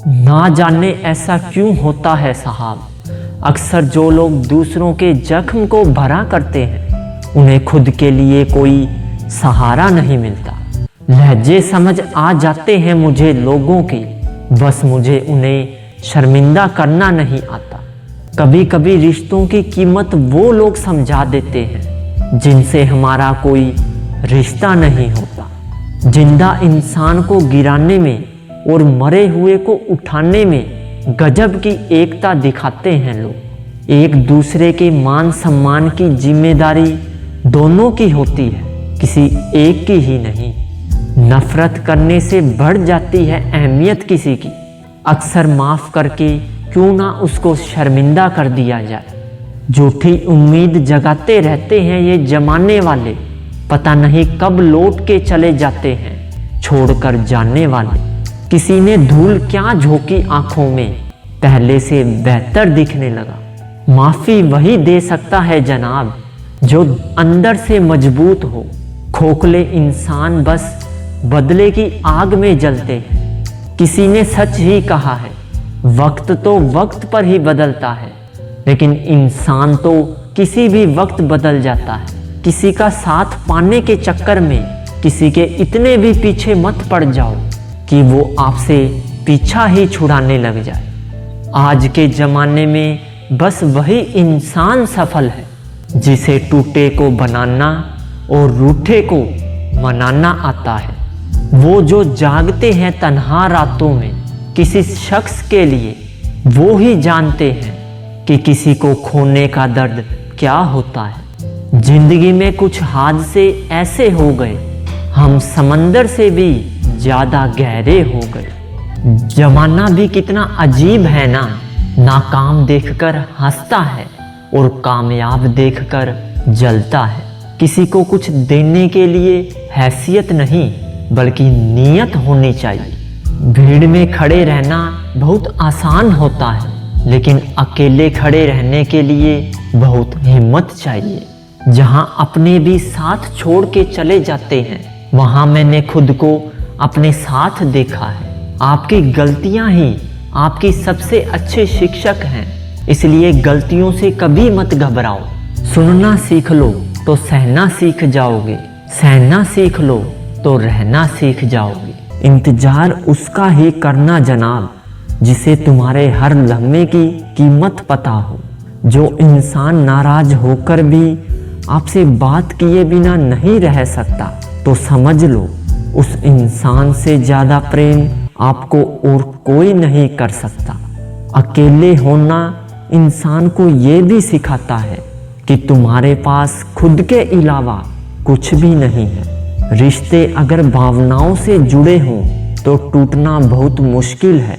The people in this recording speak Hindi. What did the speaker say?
ना जाने ऐसा क्यों होता है साहब, अक्सर जो लोग दूसरों के जख्म को भरा करते हैं उन्हें खुद के लिए कोई सहारा नहीं मिलता। लहजे समझ आ जाते हैं मुझे लोगों के, बस मुझे उन्हें शर्मिंदा करना नहीं आता। कभी कभी रिश्तों की कीमत वो लोग समझा देते हैं जिनसे हमारा कोई रिश्ता नहीं होता। जिंदा इंसान को गिराने में और मरे हुए को उठाने में गजब की एकता दिखाते हैं लोग। एक दूसरे के मान सम्मान की जिम्मेदारी दोनों की होती है, किसी एक की ही नहीं। नफरत करने से बढ़ जाती है अहमियत किसी की। अक्सर माफ करके क्यों ना उसको शर्मिंदा कर दिया जाए। झूठी उम्मीद जगाते रहते हैं ये जमाने वाले, पता नहीं कब लौट के चले जाते हैं छोड़कर जाने वाले। किसी ने धूल क्या झोंकी आंखों में, पहले से बेहतर दिखने लगा। माफी वही दे सकता है जनाब जो अंदर से मजबूत हो। खोखले इंसान बस बदले की आग में जलते हैं। किसी ने सच ही कहा है, वक्त तो वक्त पर ही बदलता है, लेकिन इंसान तो किसी भी वक्त बदल जाता है। किसी का साथ पाने के चक्कर में किसी के इतने भी पीछे मत पड़ जाओ कि वो आपसे पीछा ही छुड़ाने लग जाए। आज के ज़माने में बस वही इंसान सफल है जिसे टूटे को बनाना और रूठे को मनाना आता है। वो जो जागते हैं तन्हा रातों में किसी शख्स के लिए, वो ही जानते हैं कि किसी को खोने का दर्द क्या होता है। जिंदगी में कुछ हादसे ऐसे हो गए, हम समंदर से भी ज़्यादा गहरे हो गए। जमाना भी कितना अजीब है ना, नाकाम देखकर हंसता है और कामयाब देखकर जलता है। किसी को कुछ देने के लिए हैसियत नहीं बल्कि नीयत होनी चाहिए। भीड़ में खड़े रहना बहुत आसान होता है, लेकिन अकेले खड़े रहने के लिए बहुत हिम्मत चाहिए। जहाँ अपने भी साथ छोड़ के चले जाते हैं, वहाँ मैंने खुद को अपने साथ देखा है। आपकी गलतियां ही आपकी सबसे अच्छे शिक्षक हैं, इसलिए गलतियों से कभी मत घबराओ। सुनना सीख लो तो सहना सीख जाओगे, सहना सीख लो तो रहना सीख जाओगे। इंतजार उसका ही करना जनाब जिसे तुम्हारे हर लम्हे की कीमत पता हो। जो इंसान नाराज होकर भी आपसे बात किए बिना नहीं रह सकता, तो समझ लो उस इंसान से ज़्यादा प्रेम आपको और कोई नहीं कर सकता। अकेले होना इंसान को ये भी सिखाता है कि तुम्हारे पास खुद के अलावा कुछ भी नहीं है। रिश्ते अगर भावनाओं से जुड़े हों तो टूटना बहुत मुश्किल है,